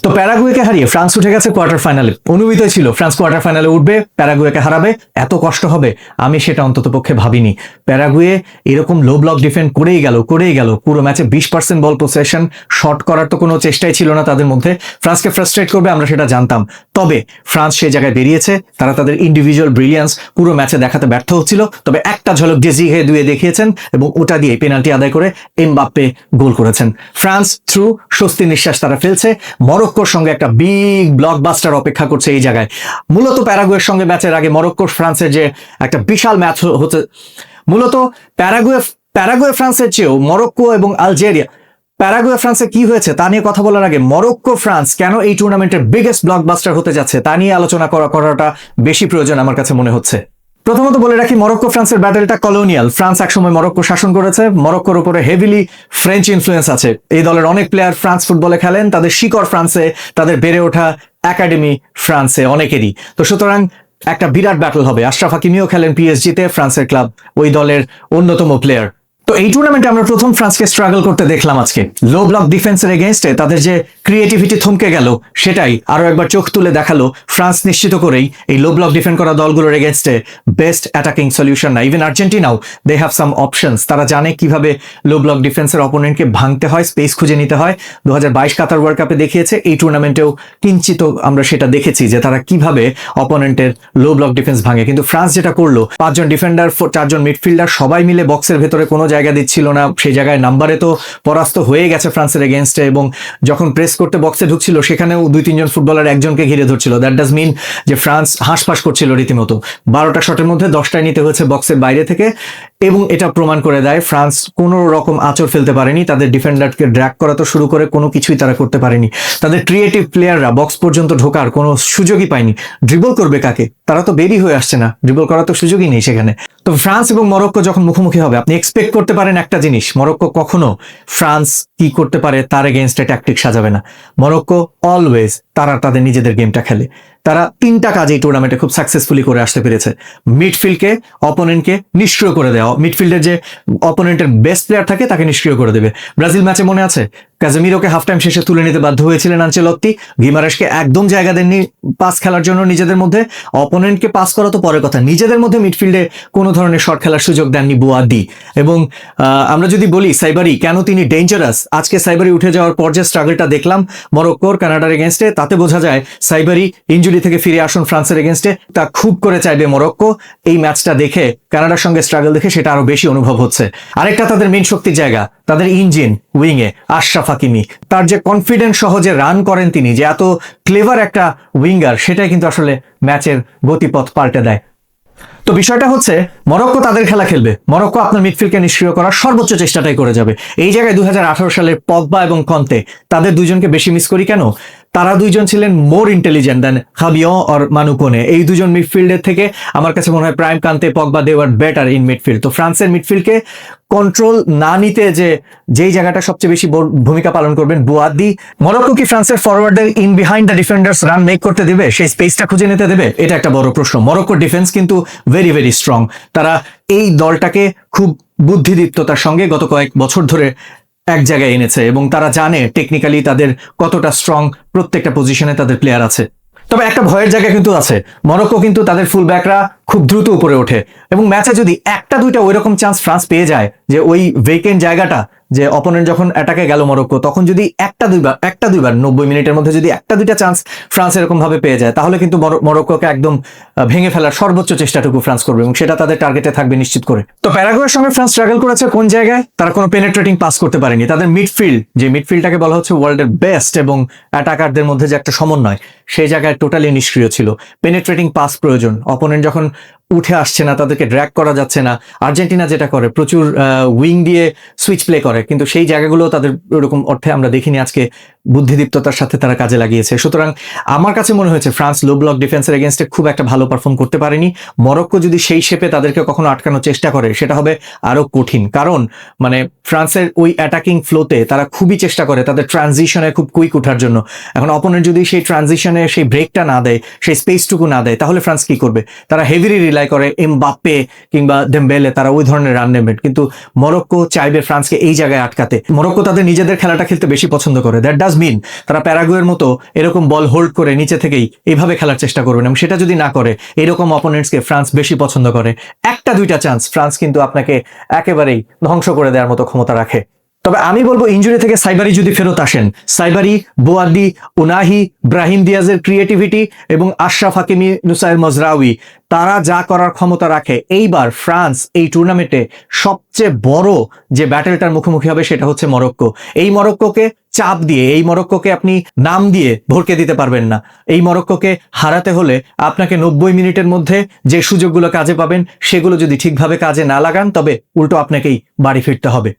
তো প্যারাগুয়েকে হারিয়ে ফ্রান্স উঠে গেছে কোয়ার্টার ফাইনালে। অনুমিত ছিল ফ্রান্স কোয়ার্টার ফাইনালে উঠবে, প্যারাগুয়েকে হারাবে, এত কষ্ট হবে আমি সেটা অন্তত পক্ষে ভাবিনি। প্যারাগুয়ে এরকম লো ব্লক ডিফেন্ড করেই গেল পুরো ম্যাচে 20% বল পসেশন, শট করার তো কোনো চেষ্টাই ছিল না তাদের মধ্যে। ফ্রান্সকে ফ্রাস্ট্রেট করবে আমরা সেটা জানতাম, তবে ফ্রান্স সেই জায়গায় বেরিয়েছে, তারা তাদের ইন্ডিভিজুয়াল ব্রিলিয়ান্স পুরো ম্যাচে দেখাতে ব্যর্থ হচ্ছিল, তবে একটা ঝলক ডেজিহে দুয়ে দেখিয়েছেন এবং ওটা দিয়ে পেনাল্টি আদায় করে এমবাপ্পে গোল করেছেন। ফ্রান্স থ্রু স্বস্তির নিঃশ্বাস তারা ফেলছে। মরক্কোর সঙ্গে একটা বিগ ব্লকবাস্টার অপেক্ষা করছে এই জায়গায়। মূলত প্যারাগুয়ের সঙ্গে ম্যাচের আগে মরক্কো ফ্রান্সের যে একটা বিশাল ম্যাচ হচ্ছে, মূলত প্যারাগুয়ে ফ্রান্সের চেয়েও মরক্কো এবং আলজেরিয়া, প্যারাগুয়ে ফ্রান্সে কি হয়েছে তা নিয়ে কথা বলার আগে মরক্কো ফ্রান্স কেন এই টুর্নামেন্টের বিগেস্ট ব্লকবাস্টার হতে যাচ্ছে তা নিয়ে আলোচনা করাটা বেশি প্রয়োজন আমার কাছে মনে হচ্ছে। প্রথমত বলে রাখি, মরক্কো ফ্রান্সের ব্যাটেলটা কলোনিয়াল। ফ্রান্স একসময় মরক্কো শাসন করেছে, মরক্কোর উপরে হেভিলি ফ্রেঞ্চ ইনফ্লুয়েন্স আছে। এই দলের অনেক প্লেয়ার ফ্রান্স ফুটবলে খেলেন, তাদের শিকড় ফ্রান্সে, তাদের বেড়ে ওঠা একাডেমি ফ্রান্সে অনেকেরই। তো সুতরাং একটা বিরাট ব্যাটল হবে। আশরাফ হাকিমিও খেলেন পিএসজিতে, ফ্রান্সের ক্লাব, ওই দলের অন্যতম প্লেয়ার। তো এই টুর্নামেন্টে আমরা প্রথম ফ্রান্সকে স্ট্রাগল করতে দেখলাম আজকে। লো ব্লক ডিফেন্সের এগেইনস্টে তাদের যে ক্রিয়েটিভিটি থমকে গেল, সেটাই আরো একবার চোখ তুলে দেখালো ফ্রান্স নিশ্চিত করেই এই লো ব্লক ডিফেন্ড করা দলগুলোর এগেইনস্টে বেস্ট অ্যাটাকিং সলিউশন না। ইভেন আর্জেন্টিনাও দে হ্যাভ সাম অপশনস, তারা জানে কিভাবে লো ব্লক ডিফেন্সের অপোনেন্টকে ভাঙতে হয়, স্পেস খুঁজে নিতে হয়। 2022 কাতার ওয়ার্ল্ড কাপে দেখিয়েছে, এই টুর্নামেন্টেও কিঞ্চিত আমরা সেটা দেখেছি যে তারা কিভাবে অপোনেন্টের লো ব্লক ডিফেন্স ভাঙে। কিন্তু ফ্রান্স যেটা করলো, 5 জন ডিফেন্ডার, 4 জন মিডফিল্ডার সবাই মিলে বক্সের ভেতরে কোনো জায়গা দিচ্ছিল না, সেই জায়গায় নাম্বারে তো পরাস্ত হয়ে গেছে ফ্রান্সের এগেইনস্টে, এবং যখন প্রেস করতে বক্সে ঢুকছিল সেখানেও 2-3 জন ফুটবলার একজনকে ঘিরে ধরছিল। দ্যাট ডাজ মিন যে ফ্রান্স হাঁসফাঁস করছিল রীতিমতো। 12টা শটের মধ্যে 10টাই নিতে হয়েছে বক্সের বাইরে থেকে, এবং এটা প্রমাণ করে দেয় ফ্রান্স কোনো রকম আঁচড় ফেলতে পারেনি। তাদের ডিফেন্ডারকে ড্র্যাগ করা তো শুরু করে কোনো কিছুই তারা করতে পারেনি। তাদের ক্রিয়েটিভ প্লেয়াররা বক্স পর্যন্ত ঢোকার কোনো সুযোগই পায়নি। ড্রিবল করবে কাকে? তারা তো বেরি হয়ে আসছে না, ড্রিবল করার তো সুযোগই নেই সেখানে। তো ফ্রান্স এবং মরক্কো যখন মুখোমুখি হবে, আপনি এক্সপেক্ট করতে পারেন একটা জিনিস, মরক্কো কখনো ফ্রান্স কি করতে পারে তার এগেইনস্টে ট্যাকটিক সাজাবে না। মরক্কো অলওয়েজ তারা তাদের নিজেদের গেমটা খেলে। তারা 3টা কাজ এই টুর্নামেন্টে খুব সাকসেসফুলি করে আসতে পেরেছে। মিডফিল্ডকে, অপোনেন্টকে নিষ্ক্রিয় করে দেওয়া, মিডফিল্ডের যে অপোনেন্টের বেস্ট প্লেয়ার থাকে তাকে নিষ্ক্রিয় করে দেবে। ব্রাজিল ম্যাচে মনে আছে, কাজেমিরোকে হাফ টাইম শেষে তুলে নিতে বাধ্য হয়েছিলেন আনচেলত্তি। গিমারেশকে একদম জায়গা দেননি পাস খেলার জন্য নিজেদের মধ্যে। অপোনেন্টকে পাস করা তো পরের কথা, নিজেদের মধ্যে মিডফিল্ডে কোনো ধরনের শট খেলার সুযোগ দেননি বুয়াদি। এবং আমরা যদি বলি সাইবারি কেন তিনি ডেঞ্জারাস, আজকে সাইবারি উঠে যাওয়ার পর যে স্ট্রাগলটা দেখলাম মরক্কোর কানাডার এগেনস্টে, তাতে বোঝা যায় সাইবারি ইনজুরি থেকে ফিরে আসুন ফ্রান্সের এগেনস্টে, তা খুব করে চাইবে মরক্কো। এই ম্যাচটা দেখে, কানাডার সঙ্গে স্ট্রাগল দেখে সেটা আরো বেশি অনুভব হচ্ছে। আরেকটা তাদের মেইন শক্তির জায়গা, তাদের ইঞ্জিন উইংয়ে আশরাফ হাকিমি। তার যে কনফিডেন্স সহজে রান করেন তিনি, যে এত ক্লেভার একটা উইঙ্গার, সেটাই কিন্তু আসলে ম্যাচের গতিপথ পাল্টে দেয়। তো বিষয়টা হচ্ছে মরক্কো তাদের খেলা খেলবে, মরক্কো আপনার মিডফিল্ডকে নিষ্ক্রিয় করার সর্বোচ্চ চেষ্টাটাই করে যাবে। এই জায়গায় 2018 সালের পগবা এবং কন্তে, তাদের দুইজনকে বেশি মিস করি কেন? তারা দুইজন ছিলেন মোর ইন্টেলিজেন্ট দেন হাবিও আর মানুকোনে। এই দুজন মিডফিল্ডের থেকে আমার কাছে মনে হয় prime Kante, Pogba, they were better in midfield. তো ফ্রান্সের মিডফিল্ডকে কন্ট্রোল না নিতে যেই জায়গাটা সবচেয়ে বেশি ভূমিকা পালন করবেন বুয়াদি। মরক্কো কি ফ্রান্সের ফরওয়ার্ডদের in behind the defenders run make করতে দেবে, সেই স্পেসটা খুঁজে নিতে দেবে? এটা একটা বড় প্রশ্ন। মরক্কোর ডিফেন্স কিন্তু ভেরি ভেরি স্ট্রং। তারা এই দলটাকে খুব বুদ্ধিদীপ্ততার সঙ্গে গত কয়েক বছর ধরে এক জায়গায় এনেছে, এবং তারা জানে টেকনিক্যালি তাদের কতটা স্ট্রং, প্রত্যেকটা পজিশনে তাদের প্লেয়ার আছে। তবে একটা ভয়ের জায়গা কিন্তু আছে, মরক্কো কিন্তু তাদের ফুল ব্যাকরা খুব দ্রুত উপরে ওঠে, এবং ম্যাচে যদি 1-2টা ওইরকম চান্স ফ্রান্স পেয়ে যায়, যে ওই ভেকেন্ট জায়গাটা, যে অপোনেন্ট যখন অ্যাটাকে গেল মরক্কো, তখন যদি একটা দুইবার 90 মিনিটের মধ্যে যদি 1-2টা চান্স ফ্রান্স এরকম ভাবে পেয়ে যায়, তাহলে কিন্তু মরক্কোকে একদম ভেঙে ফেলার সর্বোচ্চ চেষ্টাটুকু ফ্রান্স করবে, এবং সেটা তাদের টার্গেটে থাকবে নিশ্চিত করে। তো প্যারাগুয়ের সঙ্গে ফ্রান্স স্ট্রাগল করেছে কোন জায়গায়? তারা কোনো পেনেট্রেটিং পাস করতে পারেনি। তাদের মিডফিল্ড, যে মিডফিল্ডটাকে বলা হচ্ছে ওয়ার্ল্ডের বেস্ট, এবং অ্যাটাকারদের মধ্যে যে একটা সমন্বয়, সেই জায়গায় টোটালি নিষ্ক্রিয় ছিল। পেনেট্রেটিং পাস প্রয়োজন। অপোনেন্ট যখন উঠে আসছে না, তাদেরকে ড্র্যাগ করা যাচ্ছে না, আর্জেন্টিনা যেটা করে প্রচুর উইং দিয়ে সুইচ প্লে করে, কিন্তু সেই জায়গাগুলো তাদের ওরকম অর্থে আমরা দেখিনি আজকে। বুদ্ধিদীপ্ততার সাথে তারা কাজে লাগিয়েছে। সুতরাং আমার কাছে মনে হয়েছে ফ্রান্স লো ব্লক ডিফেন্সের এগেনস্টে খুব একটা ভালো পারফর্ম করতে পারেনি। মরক্কো যদি সেই শেপে তাদেরকে কখনো আটকানোর চেষ্টা করে, সেটা হবে আরো কঠিন। কারণ মানে ফ্রান্সের ওই অ্যাটাকিং ফ্লোতে তারা খুবই চেষ্টা করে তাদের ট্রানজিশনে খুব কুইক ওঠার জন্য। এখন অপোনেন্ট যদি সেই ট্রানজিশনে সেই ব্রেকটা না দেয়, সেই স্পেসটুকু না দেয়, তাহলে ফ্রান্স কি করবে? তারা হেভিলি রিলাই করে এমবাপ্পে কিংবা ডেম্বেলে, তারা ওই ধরনের রান নেবেন, কিন্তু মরক্কো চাইবে ফ্রান্সকে এই জায়গায় আটকাতে। মরক্কো তাদের নিজেদের খেলাটা খেলতে বেশি পছন্দ করে। দ্যাট ডাজ মিন তারা প্যারাগুয়ের মতো এরকম বল হোল্ড করে নিচে থেকেই এইভাবে খেলার চেষ্টা করবেন, এবং সেটা যদি না করে এরকম অপোনেন্টসকে ফ্রান্স বেশি পছন্দ করে। একটা দুইটা চান্স ফ্রান্স কিন্তু আপনাকে একেবারেই ধ্বংস করে দেওয়ার মতো ক্ষমতা রাখে। তবে আমি বলবো ইনজুরি থেকে সাইবারি যদি ফেরত আসেন, সাইবারি, বোয়ার্ডি, উনাহি, ব্রাহিম দিয়াজের ক্রিয়েটিভিটি এবং আশরাফ হাকিমি, নুসাইর মজরাউই, তারা যা করার ক্ষমতা রাখে, এইবার ফ্রান্স এই টুর্নামেন্টে সবচেয়ে বড় যে ব্যাটেলটার মুখোমুখি হবে সেটা হচ্ছে মরক্কো। এই মরক্কোকে চাপ দিয়ে, এই মরক্কোকে আপনি নাম দিয়ে ভরকে দিতে পারবেন না। এই মরক্কোকে হারাতে হলে আপনাকে 90 মিনিটের মধ্যে যে সুযোগগুলো কাজে পাবেন সেগুলো যদি ঠিকভাবে কাজে না লাগান, তবে উল্টো আপনাকেই বাড়ি ফিরতে হবে।